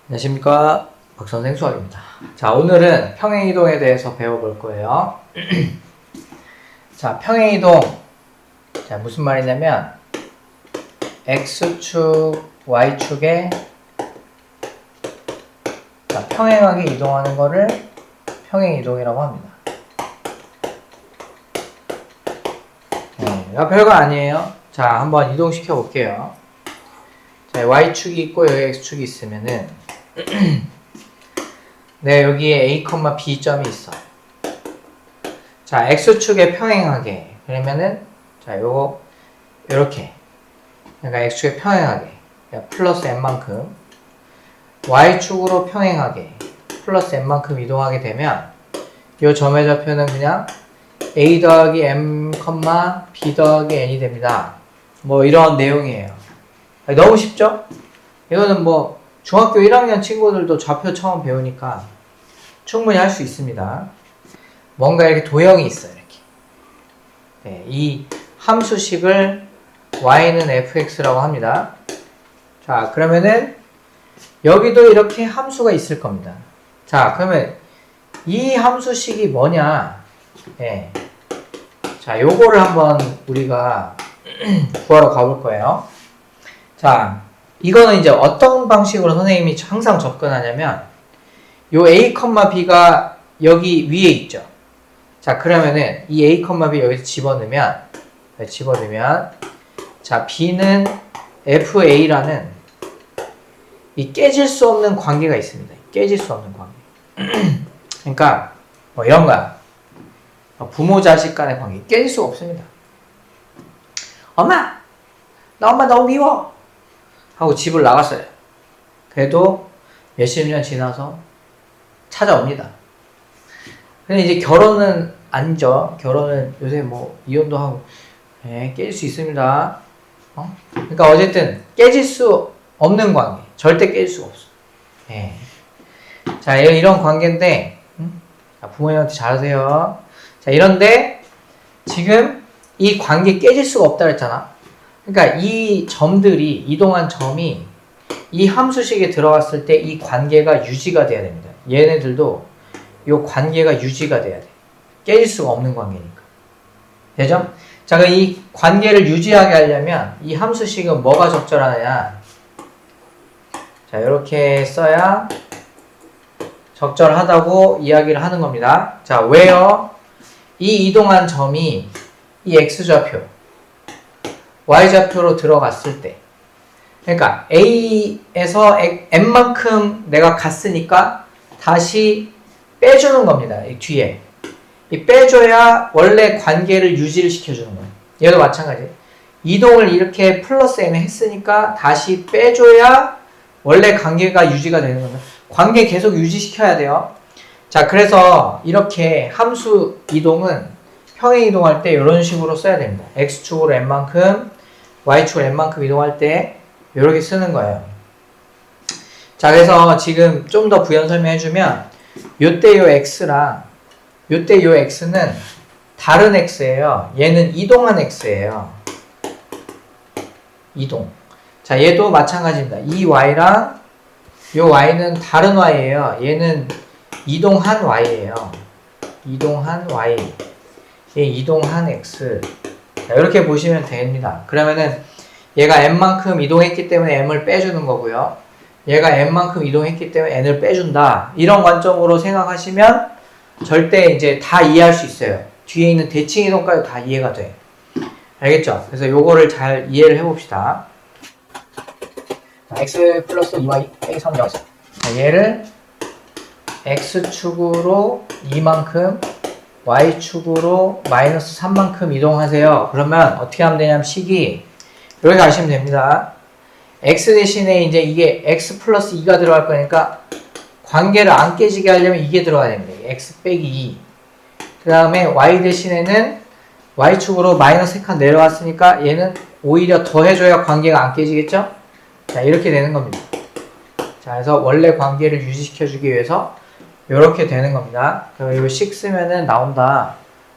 안녕하십니까, 박선생 수학입니다. 자, 오늘은 평행이동에 대해서 배워볼 거예요. 자, 평행이동. 자, 무슨 말이냐면 X축, Y축에 자, 평행하게 이동하는 거를 평행이동이라고 합니다. 이거 별거 아니에요. 자, 한번 이동시켜 볼게요. 자, Y축이 있고 여기 X축이 있으면은 네, 여기에 A, B 점이 있어. 자, X축에 평행하게. 그러면은, 자, 요거, 요렇게. 그러니까 X축에 평행하게. 그러니까 플러스 M만큼. Y축으로 평행하게. 플러스 M만큼 이동하게 되면, 요 점의 좌표는 그냥 A 더하기 M, B 더하기 N이 됩니다. 뭐, 이런 내용이에요. 너무 쉽죠? 이거는 뭐, 중학교 1학년 친구들도 좌표 처음 배우니까 충분히 할 수 있습니다. 뭔가 이렇게 도형이 있어요. 이렇게. 네, 이 함수식을 y는 fx라고 합니다. 자, 그러면은 여기도 이렇게 함수가 있을 겁니다. 자, 그러면 이 함수식이 뭐냐? 네. 자, 요거를 한번 우리가 구하러 가볼 거예요. 자, 이거는 이제 어떤 방식으로 선생님이 항상 접근하냐면 요 A, B가 여기 위에 있죠. 자, 그러면은 이 A, B 여기서 집어넣으면 자, B는 FA라는 이 깨질 수 없는 관계가 있습니다. 깨질 수 없는 관계. 그러니까 뭐 이런 거야. 부모 자식 간의 관계 깨질 수가 없습니다. 엄마! 나 엄마 너무 미워! 하고 집을 나갔어요. 그래도 몇십 년 지나서 찾아옵니다. 근데 이제 결혼은 아니죠. 결혼은 요새 뭐 이혼도 하고 깨질 수 있습니다. 그러니까 어쨌든 깨질 수 없는 관계. 절대 깨질 수가 없어. 자, 이런 관계인데 자, 부모님한테 잘하세요. 자, 이런데 지금 이 관계 깨질 수가 없다 그랬잖아. 그러니까 이 점들이, 이동한 점이 이 함수식에 들어갔을 때 이 관계가 유지가 돼야 됩니다. 얘네들도 이 관계가 유지가 돼야 돼. 깨질 수가 없는 관계니까. 되죠? 자, 그럼 이 관계를 유지하게 하려면 이 함수식은 뭐가 적절하냐? 자, 이렇게 써야 적절하다고 이야기를 하는 겁니다. 자, 왜요? 이 이동한 점이 이 x좌표 y좌표로 들어갔을 때 그러니까 A에서 M만큼 내가 갔으니까 다시 빼주는 겁니다. 이 뒤에 이 빼줘야 원래 관계를 유지를 시켜주는 거예요. 얘도 마찬가지. 이동을 이렇게 플러스 N 했으니까 다시 빼줘야 원래 관계가 유지가 되는 겁니다. 관계 계속 유지시켜야 돼요. 자, 그래서 이렇게 함수 이동은 평행 이동할 때 이런 식으로 써야 됩니다. X축으로 N만큼 Y축으로 N만큼 이동할 때 이렇게 쓰는 거예요. 자, 그래서 지금 좀 더 부연 설명해주면 요때 요 X랑 요때 요 X는 다른 X예요. 얘는 이동한 X예요. 이동. 자, 얘도 마찬가지입니다. 이 Y랑 요 Y는 다른 Y예요. 얘는 이동한 Y예요. 이동한 Y. 얘 이동한 X. 자, 이렇게 보시면 됩니다. 그러면은 얘가 M만큼 이동했기 때문에 M을 빼주는 거고요. 얘가 M만큼 이동했기 때문에 N을 빼준다. 이런 관점으로 생각하시면 절대 이제 다 이해할 수 있어요. 뒤에 있는 대칭 이동까지 다 이해가 돼. 알겠죠? 그래서 요거를 잘 이해를 해봅시다. 자, X 플러스 2Y 빼기 3 나왔어요. 자, 얘를 X축으로 2만큼 Y축으로 마이너스 3만큼 이동하세요. 그러면 어떻게 하면 되냐면 식이 이렇게 하시면 됩니다. X 대신에 이제 이게 X 플러스 2가 들어갈 거니까 관계를 안 깨지게 하려면 이게 들어가야 됩니다. X 빼기 2. 그 다음에 Y 대신에는 Y축으로 마이너스 3칸 내려왔으니까 얘는 오히려 더 해줘야 관계가 안 깨지겠죠? 자, 이렇게 되는 겁니다. 자, 그래서 원래 관계를 유지시켜주기 위해서 이렇게 되는 겁니다. 그리고 식 쓰면은 나온다.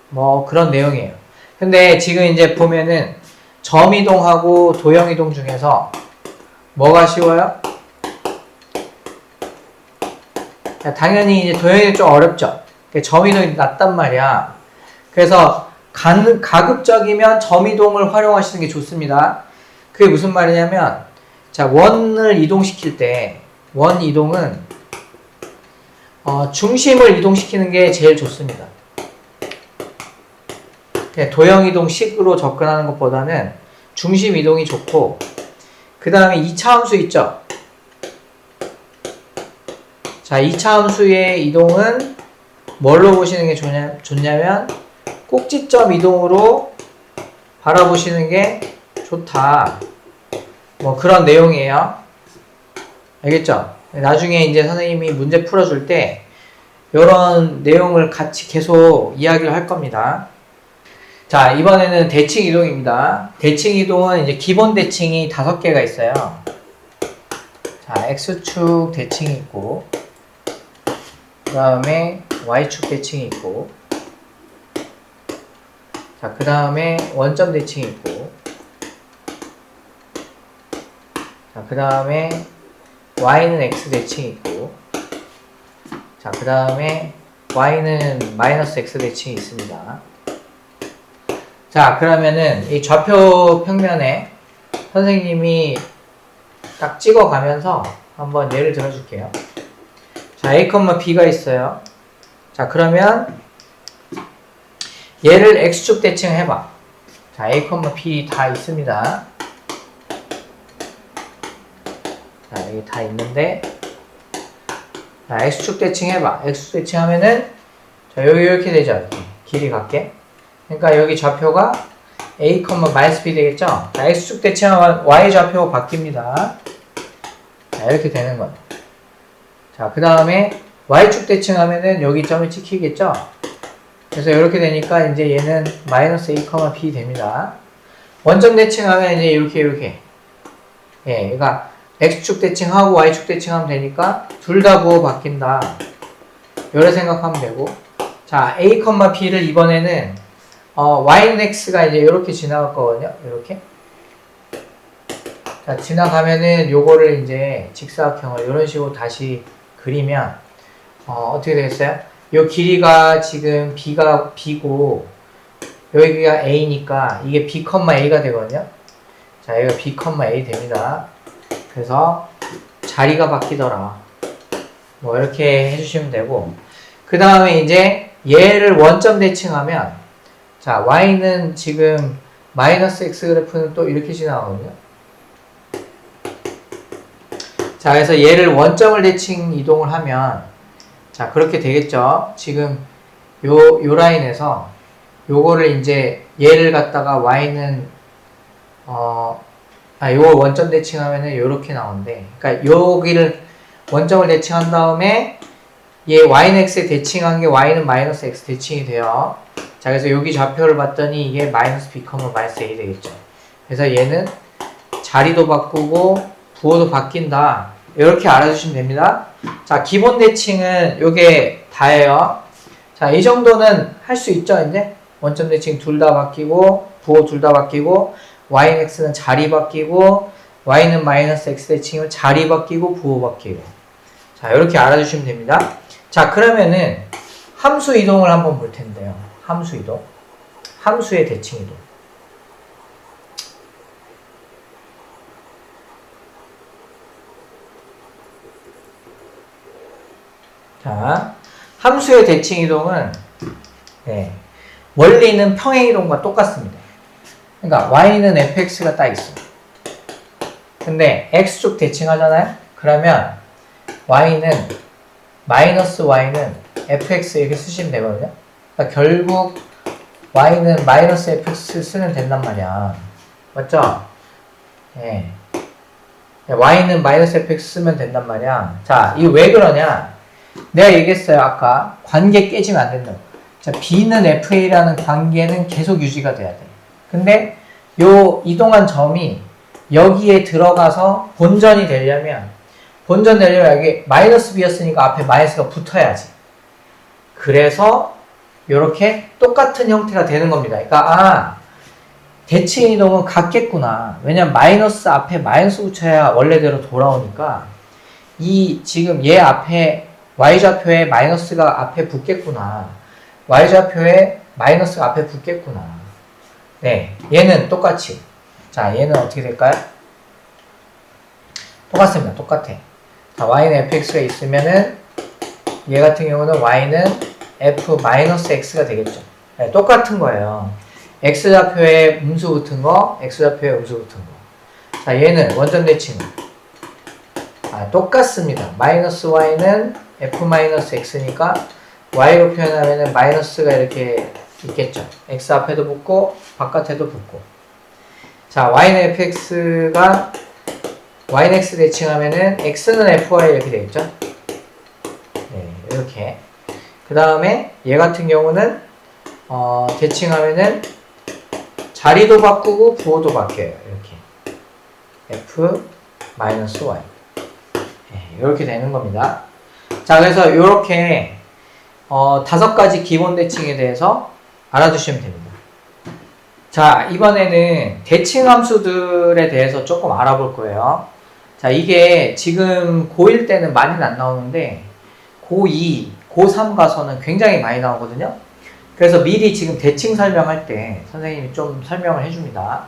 뭐 그런 내용이에요. 근데 지금 이제 보면은 점 이동하고 도형 이동 중에서 뭐가 쉬워요? 당연히 이제 도형이 좀 어렵죠. 점이동이 낮단 말이야. 그래서 가급적이면 점이동을 활용하시는 게 좋습니다. 그게 무슨 말이냐면, 자, 원을 이동시킬 때, 원 이동은, 중심을 이동시키는 게 제일 좋습니다. 도형 이동식으로 접근하는 것보다는 중심 이동이 좋고, 그 다음에 2차 함수 있죠? 자, 2차 함수의 이동은 뭘로 보시는 게 좋냐면, 꼭지점 이동으로 바라보시는 게 좋다. 뭐 그런 내용이에요. 알겠죠? 나중에 이제 선생님이 문제 풀어줄 때 이런 내용을 같이 계속 이야기를 할 겁니다. 자, 이번에는 대칭 이동입니다. 대칭 이동은 이제 기본 대칭이 5개가 있어요. 자, X축 대칭이 있고, 그 다음에 Y축 대칭이 있고, 자, 그 다음에 원점 대칭이 있고, 자, 그 다음에 Y는 X 대칭이 있고, 자, 그 다음에 Y는 마이너스 X 대칭이 있습니다. 자, 그러면은 이 좌표 평면에 선생님이 딱 찍어가면서 한번 예를 들어줄게요. 자, A, B가 있어요. 자, 그러면 얘를 X축 대칭 해봐. 자, A, B 다 있습니다. 자, 여기 다 있는데, 자, X축 대칭 해봐. X축 대칭 하면은, 자, 여기 이렇게 되죠. 이렇게. 길이 같게. 그러니까 여기 좌표가 A, 마이너스 B 되겠죠? 자, X축 대칭하면 Y 좌표 바뀝니다. 자, 이렇게 되는 거예요. 자, 그 다음에 Y축 대칭하면은 여기 점이 찍히겠죠? 그래서 이렇게 되니까 이제 얘는 마이너스 A, B 됩니다. 원점 대칭하면 이제 이렇게. 예, 그러니까 X축 대칭하고 Y축 대칭하면 되니까 둘 다 부호 바뀐다. 이렇게 생각하면 되고. 자, A, B를 이번에는 Y는 X가 이제 이렇게 지나갈 거거든요. 이렇게. 자, 지나가면은 요거를 이제 직사각형을 이런 식으로 다시 그리면 어떻게 되겠어요? 요 길이가 지금 B가 B고 여기가 A니까 이게 B, A가 되거든요. 자, 여기가 B, A 됩니다. 그래서 자리가 바뀌더라. 뭐 이렇게 해주시면 되고, 그 다음에 이제 얘를 원점 대칭하면, 자, Y는 지금 마이너스 X 그래프는 또 이렇게 지나가거든요. 자, 그래서 얘를 원점을 대칭 이동을 하면, 자, 그렇게 되겠죠. 지금 요 라인에서 요거를 이제 얘를 갖다가 Y는 요걸 원점 대칭하면은 요렇게 나오는데, 그러니까 여기를 원점을 대칭한 다음에 얘 Y는 X에 대칭한 게 Y는 마이너스 X 대칭이 돼요. 자, 그래서 여기 좌표를 봤더니 이게 마이너스 B, 마이너스 A 되겠죠. 그래서 얘는 자리도 바꾸고 부호도 바뀐다. 이렇게 알아주시면 됩니다. 자, 기본 대칭은 요게 다예요. 자, 이 정도는 할 수 있죠, 이제? 원점 대칭 둘 다 바뀌고, 부호 둘 다 바뀌고, Y는 X는 자리 바뀌고, Y는 마이너스 X 대칭이면 자리 바뀌고, 부호 바뀌고. 자, 이렇게 알아주시면 됩니다. 자, 그러면은 함수 이동을 한번 볼 텐데요. 함수 이동. 함수의 대칭 이동. 자, 함수의 대칭 이동은 원리는 평행 이동과 똑같습니다. 그러니까 Y는 fx가 딱 있어. 근데 x축 대칭하잖아요? 그러면 Y는 마이너스 Y는 fx 이렇게 쓰시면 되거든요. 그러니까 결국 Y는 마이너스 fx 쓰면 된단 말이야. 맞죠? 예. Y는 마이너스 fx 쓰면 된단 말이야. 자, 이거 왜 그러냐? 내가 얘기했어요. 아까 관계 깨지면 안 된다고. 자, B는 FA라는 관계는 계속 유지가 돼야 돼. 근데 요 이동한 점이 여기에 들어가서 본전이 되려면 여기 마이너스 B였으니까 앞에 마이너스가 붙어야지. 그래서 요렇게 똑같은 형태가 되는 겁니다. 그러니까 대칭 이동은 같겠구나. 왜냐면 마이너스 앞에 마이너스 붙여야 원래대로 돌아오니까 이 지금 얘 앞에 y좌표에 마이너스가 앞에 붙겠구나. y좌표에 마이너스가 앞에 붙겠구나. 네, 얘는 똑같이. 자, 얘는 어떻게 될까요? 똑같습니다. 똑같아. 자, y는 fx가 있으면은 얘 같은 경우는 y는 f-x가 되겠죠. 네, 똑같은 거예요. x좌표에 음수 붙은 거, x좌표에 음수 붙은 거. 자, 얘는 원점 대칭은 똑같습니다. 마이너스 y는 f-x니까 y로 표현하면은 마이너스가 이렇게 있겠죠. x 앞에도 붙고 바깥에도 붙고. 자, y는 fx가 y는 x 대칭하면은 x는 fy 이렇게 되겠죠. 네, 이렇게. 그 다음에 얘 같은 경우는 대칭하면은 자리도 바꾸고 부호도 바뀌어요. 이렇게 f-y 네, 이렇게 되는 겁니다. 자, 그래서 이렇게 5가지 기본 대칭에 대해서 알아두시면 됩니다. 자, 이번에는 대칭 함수들에 대해서 조금 알아볼 거예요. 자, 이게 지금 고1 때는 많이는 안 나오는데 고2, 고3 가서는 굉장히 많이 나오거든요. 그래서 미리 지금 대칭 설명할 때 선생님이 좀 설명을 해줍니다.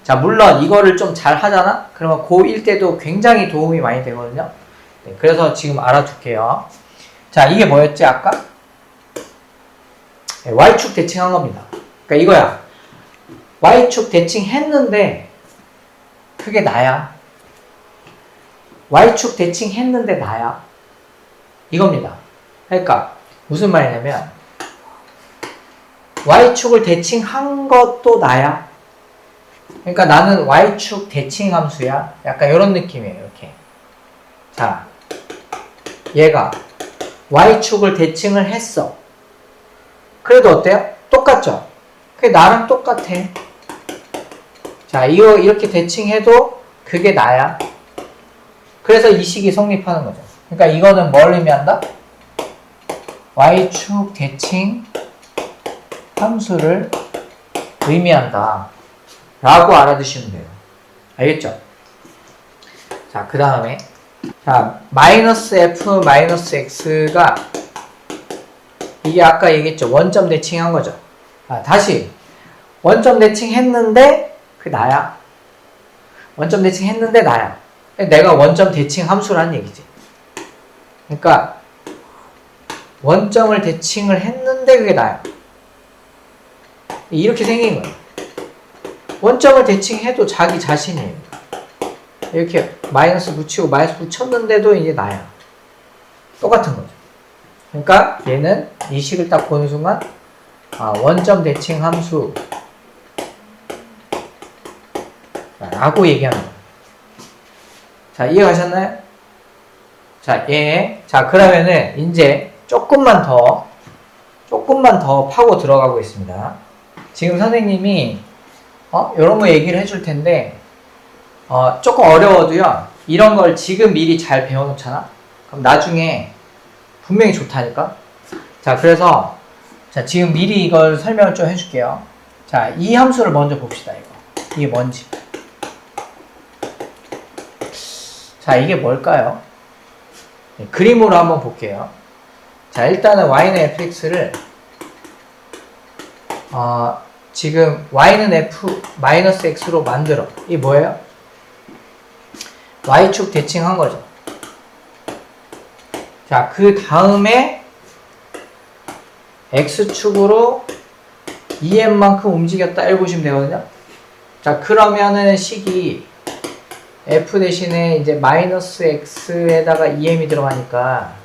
자, 물론 이거를 좀 잘 하잖아? 그러면 고1 때도 굉장히 도움이 많이 되거든요. 네, 그래서 지금 알아둘게요. 자, 이게 뭐였지 아까? 네, Y축 대칭한 겁니다. 그러니까 이거야. Y축 대칭했는데 그게 나야. Y축 대칭했는데 나야. 이겁니다. 그러니까 무슨 말이냐면 Y축을 대칭한 것도 나야. 그러니까 나는 Y축 대칭 함수야. 약간 이런 느낌이에요. 이렇게. 자, 얘가 Y축을 대칭을 했어. 그래도 어때요? 똑같죠? 그게 나랑 똑같아. 자, 이거 이렇게 대칭해도 그게 나야. 그래서 이 식이 성립하는 거죠. 그러니까 이거는 뭘 의미한다? Y축 대칭 함수를 의미한다. 라고 알아두시면 돼요. 알겠죠? 자, 그 다음에 자, 마이너스 f 마이너스 x가 이게 아까 얘기했죠. 원점 대칭한 거죠. 다시 원점 대칭했는데 그 나야. 원점 대칭했는데 나야. 내가 원점 대칭 함수라는 얘기지. 그러니까 원점을 대칭을 했는데 그게 나야. 이렇게 생긴 거예요. 원점을 대칭해도 자기 자신이에요. 이렇게 마이너스 붙이고 마이너스 붙였는데도 이게 나야. 똑같은 거죠. 그러니까 얘는 이 식을 딱 보는 순간 원점 대칭 함수 라고 얘기하는 거예요. 자, 이해가셨나요? 자, 자, 그러면은 이제 조금만 더 파고 들어가고 있습니다. 지금 선생님이 이런 거 얘기를 해줄 텐데 조금 어려워도요, 이런 걸 지금 미리 잘 배워놓잖아? 그럼 나중에 분명히 좋다니까? 자, 그래서 자, 지금 미리 이걸 설명을 좀 해줄게요. 자, 이 함수를 먼저 봅시다. 이게 뭔지. 자, 이게 뭘까요? 네, 그림으로 한번 볼게요. 자, 일단은 y는 fx를 지금 y는 f-x로 만들어. 이게 뭐예요? y축 대칭한 거죠. 자, 그 다음에 x축으로 2m만큼 움직였다 이렇게 보시면 되거든요. 자, 그러면은 식이 f 대신에 이제 마이너스 x에다가 2m이 들어가니까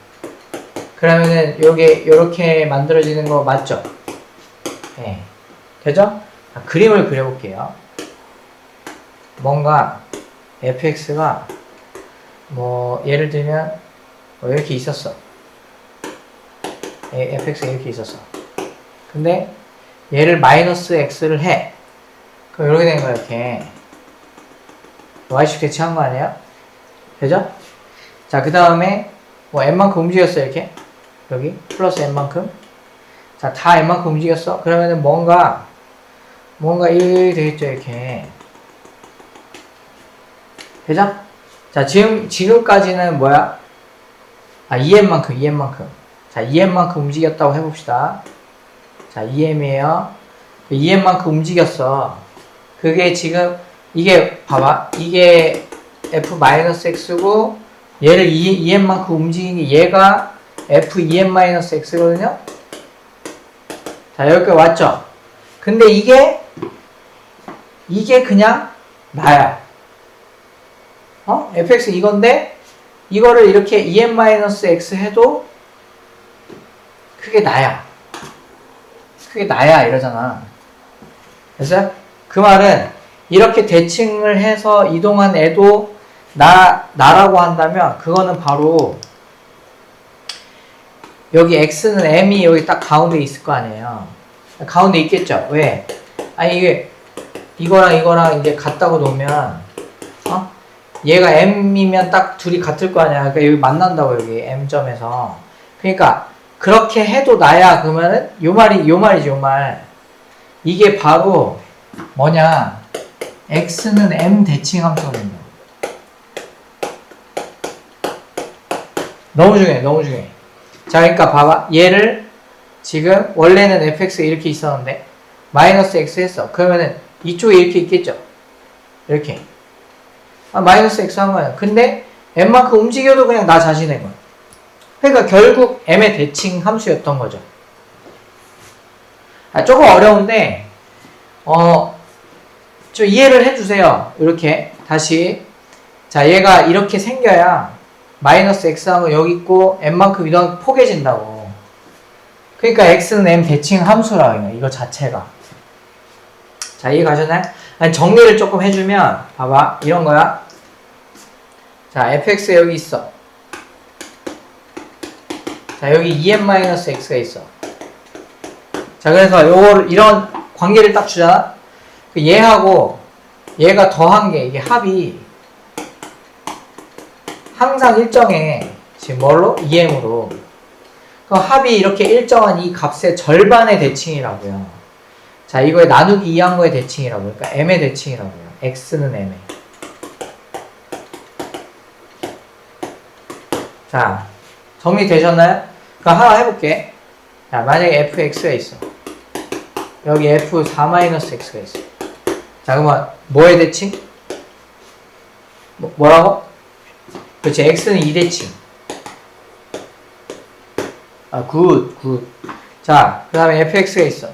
그러면은 요렇게 만들어지는 거 맞죠? 네. 되죠? 자, 그림을 그려볼게요. 뭔가 fx가 뭐 예를 들면 이렇게 있었어. fx가 이렇게 있었어. 근데 얘를 마이너스 x를 해. 그럼 이렇게 된 거야. 이렇게 y축 대칭한 거 아니에요? 되죠? 자, 그 다음에 뭐 n만큼 움직였어. 이렇게 여기 플러스 n만큼. 자, 다 n만큼 움직였어. 그러면은 뭔가 이렇게 되겠죠. 이렇게 되죠? 자, 지금까지는 뭐야? EM만큼. 자, EM만큼 움직였다고 해봅시다. 자, EM이에요. EM만큼 움직였어. 그게 지금, 이게, 봐봐. 이게 F-X고, 얘를 EM만큼 움직인 게 얘가 F-EM-X거든요? 자, 여기까지 왔죠? 근데 이게 그냥 나야. fx 이건데, 이거를 이렇게 EM-X 해도, 그게 나야. 이러잖아. 그래서 그 말은, 이렇게 대칭을 해서 이동한 애도 나라고 한다면, 그거는 바로, 여기 x는 m이 여기 딱 가운데 있을 거 아니에요. 가운데 있겠죠? 왜? 아니, 이거랑 이제 같다고 놓으면, 얘가 m이면 딱 둘이 같을 거 아니야. 그러니까 여기 만난다고, 여기 m점에서. 그러니까, 그렇게 해도 나야. 그러면은, 요 말이지, 요 말. 이게 바로, 뭐냐. x는 m 대칭함수거든요. 너무 중요해. 자, 그러니까 봐봐. 얘를 지금 원래는 fx가 이렇게 있었는데 마이너스 x 했어. 그러면은 이쪽에 이렇게 있겠죠? 이렇게. 마이너스 x 한 거야. 근데 m만큼 움직여도 그냥 나 자신의 거야. 그러니까 결국 m의 대칭 함수였던 거죠. 조금 어려운데 좀 이해를 해주세요. 이렇게 다시. 자, 얘가 이렇게 생겨야 마이너스 x하고 여기 있고 m만큼 이동 포개진다고. 그러니까 x는 m 대칭 함수라 이거 자체가. 자, 이해 가셨나요? 아니, 정리를 조금 해주면 봐봐, 이런 거야. 자, fx 여기 있어. 자, 여기 em-x가 있어. 자, 그래서 이런 관계를 딱 주잖아. 얘하고 얘가 더한 게 이게 합이 항상 일정해. 지금 뭘로? EM으로. 그럼 합이 이렇게 일정한 이 값의 절반의 대칭이라고요. 자, 이거에 나누기 2한 거의 대칭이라고요. 그러니까 m의 대칭이라고요. x는 m의. 자, 정리되셨나요? 그럼 하나 해볼게. 자, 만약에 fx가 있어. 여기 f4-x가 있어. 자, 그러면 뭐의 대칭? 뭐라고? 그렇지, x는 2대칭. 굿. 자, 그 다음에 fx가 있어.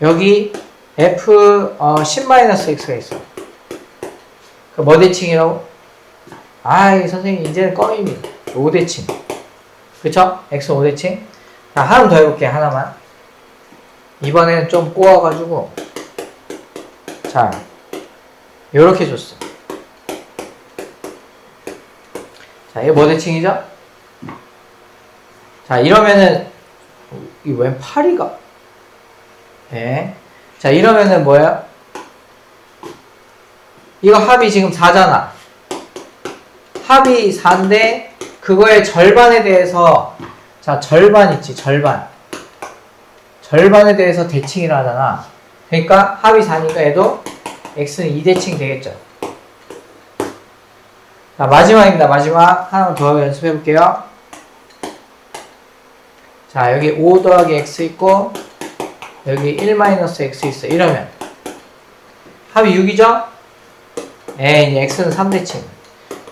여기 f10-x가 있어. 그 뭐 대칭이라고? 선생님, 이제는 껌이니. 5대칭. 그쵸? x 5대칭. 자, 하나 더 해볼게, 하나만. 이번에는 좀 꼬아가지고. 자, 요렇게 줬어. 자, 이게 뭐 대칭이죠? 자, 이러면은, 이 웬 8이가? 네. 자, 이러면은 뭐야? 이거 합이 지금 4잖아. 합이 4인데, 그거의 절반에 대해서, 자, 절반 있지, 절반. 절반에 대해서 대칭이라 하잖아. 그러니까 합이 4니까 얘도 x는 2대칭 되겠죠. 자, 마지막입니다. 마지막. 하나 더 연습해 볼게요. 자, 여기 5 더하기 x 있고, 여기 1-x 있어. 이러면 합이 6이죠? 이제 x는 3대칭.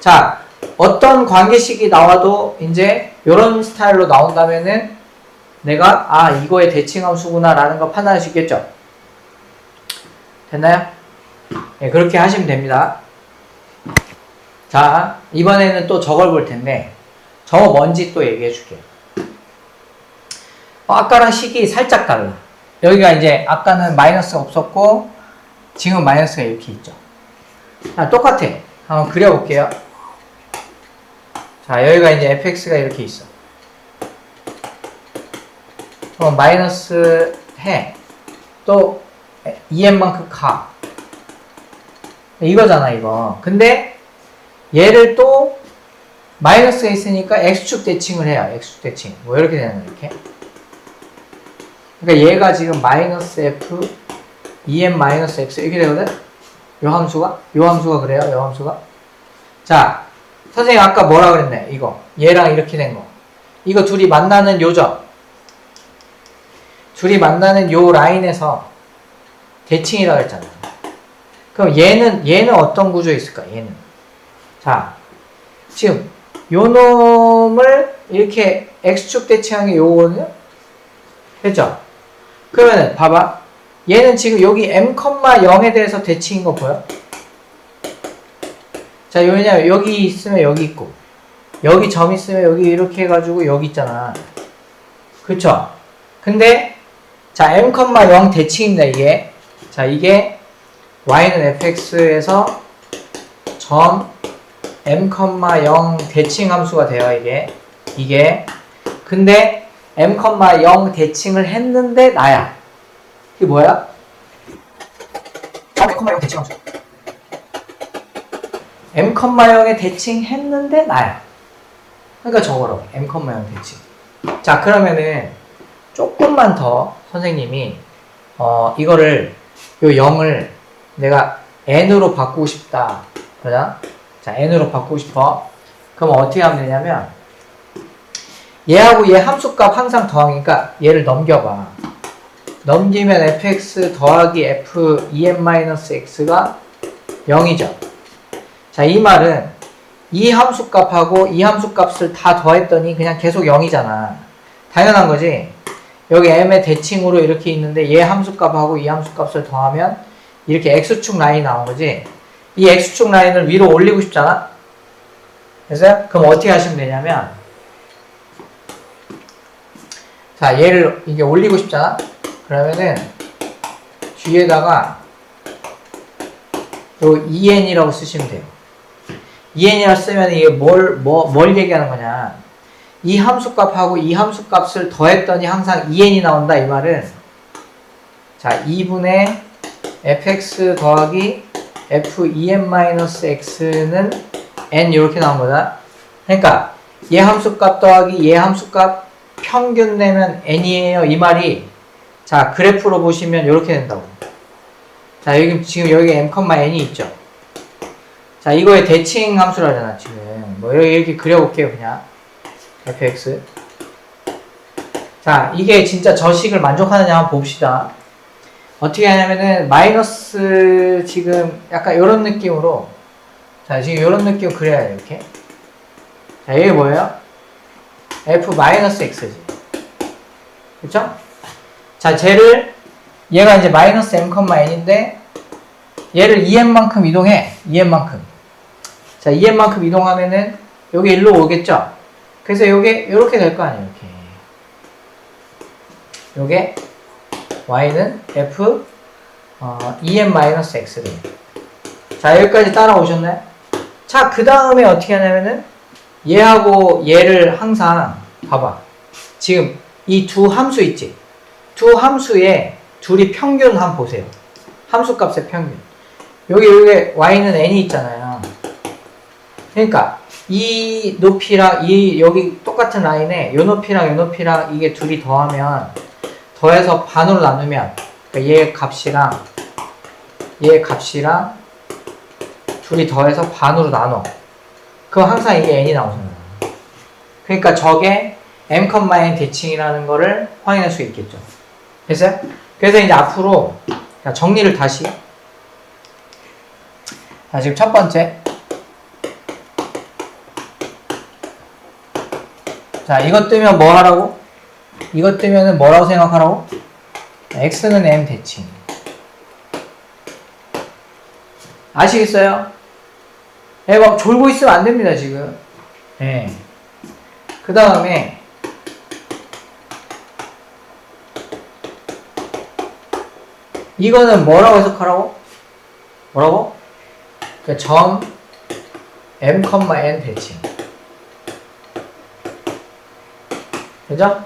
자, 어떤 관계식이 나와도 이제 이런 스타일로 나온다면은 내가 이거의 대칭함수구나 라는 거 판단할 수 있겠죠? 됐나요? 네, 그렇게 하시면 됩니다. 자, 이번에는 또 저걸 볼 텐데 저거 뭔지 또 얘기해 줄게요. 아까랑 식이 살짝 달라. 여기가 이제 아까는 마이너스가 없었고 지금 마이너스가 이렇게 있죠. 자, 똑같아. 한번 그려볼게요. 자, 여기가 이제 fx가 이렇게 있어. 그럼 마이너스 해. 또 EM만큼 가. 이거잖아, 이거. 근데 얘를 또 마이너스가 있으니까 x축 대칭을 해요. x축 대칭. 뭐 이렇게 되는 거, 이렇게. 그러니까 얘가 지금 마이너스 f EM-x 이렇게 되거든? 요 함수가 그래요, 요 함수가. 자, 선생님 아까 뭐라 그랬네? 이거 얘랑 이렇게 된 거. 이거 둘이 만나는 요점. 둘이 만나는 요 라인에서 대칭이라고 했잖아. 그럼 얘는 어떤 구조에 있을까? 얘는. 자, 지금 요 놈을 이렇게 x축 대칭한 게 요거는 됐죠? 그러면은 봐봐. 얘는 지금 여기 m,0에 대해서 대칭인 거 보여? 자, 왜냐면 여기 있으면 여기 있고 여기 점 있으면 여기 이렇게 해가지고 여기 있잖아. 그쵸? 근데 자, m,0 대칭입니다. 이게. 자, 이게 y는 fx에서 점 m,0 대칭 함수가 돼요. 이게 근데 m,0 대칭을 했는데 나야. 이게 뭐야? m,0 대칭 함수. m,0에 대칭했는데 나야. 그러니까 저거로 m,0 대칭. 자, 그러면은 조금만 더 선생님이 이거를 요 0을 내가 n으로 바꾸고 싶다. 그러자? 자, n으로 바꾸고 싶어. 그럼 어떻게 하면 되냐면 얘하고 얘 함수값 항상 더하니까 얘를 넘겨봐. 넘기면 fx 더하기 f en-x가 0이죠. 자, 이 말은 이 함수값하고 이 함수값을 다 더했더니 그냥 계속 0이잖아. 당연한 거지. 여기 m의 대칭으로 이렇게 있는데 얘 함수값하고 이 함수값을 더하면 이렇게 x축 라인이 나온 거지. 이 x축 라인을 위로 올리고 싶잖아. 됐어요? 그럼 어떻게 하시면 되냐면 자, 얘를 이게 올리고 싶잖아. 그러면은 뒤에다가 요 en이라고 쓰시면 돼요. en이라고 쓰면 이게 뭘 얘기하는 거냐. 이 함수값하고 이 함수값을 더했더니 항상 en이 나온다. 이 말은 자, 2분의 fx 더하기fen-x는 n 이렇게 나온 거다. 그러니까 얘 함수값 더하기 얘 함수값 평균 내면 n이에요. 이 말이 자, 그래프로 보시면 이렇게 된다고. 자, 지금 여기 m,n이 있죠. 자, 이거의 대칭 함수라잖아. 지금 뭐 이렇게 그려볼게요. 그냥 fx. 자, 이게 진짜 저식을 만족하느냐 한번 봅시다. 어떻게 하냐면은 마이너스 지금 약간 이런 느낌으로 자, 지금 이런 느낌으로 그려야 돼. 이렇게. 자, 이게 뭐예요? f-x지. 그쵸? 자, 얘가 이제 마이너스 m,n인데 얘를 2n만큼 이동해. 2n만큼. 자, 2n만큼 이동하면은 여기 일로 오겠죠? 그래서 요게 요렇게 될 거 아니에요. 이렇게. 요게 y는 f en-x래요. 자, 여기까지 따라오셨나요? 자, 그 다음에 어떻게 하냐면은 얘하고 얘를 항상 봐봐. 지금 이 두 함수 있지? 두 함수에 둘이 평균 한번 보세요. 함수값의 평균. 여기 y는 n이 있잖아요. 그러니까 이 높이랑 여기 똑같은 라인에 요 높이랑 요 높이랑 이게 둘이 더해서 반으로 나누면 그러니까 얘 값이랑 둘이 더해서 반으로 나눠. 그럼 항상 이게 n이 나오잖아요. 그러니까 저게 m,n 대칭이라는 거를 확인할 수 있겠죠. 됐어요? 그래서 이제 앞으로 정리를 다시. 자, 지금 첫 번째. 자, 이것 뜨면 뭐 하라고? 이것 뜨면은 뭐라고 생각하라고? x는 m 대칭. 아시겠어요? 예, 막 졸고 있으면 안 됩니다, 지금. 예. 그 다음에, 이거는 뭐라고 해석하라고? 뭐라고? 그 점 m,n 대칭. 그죠?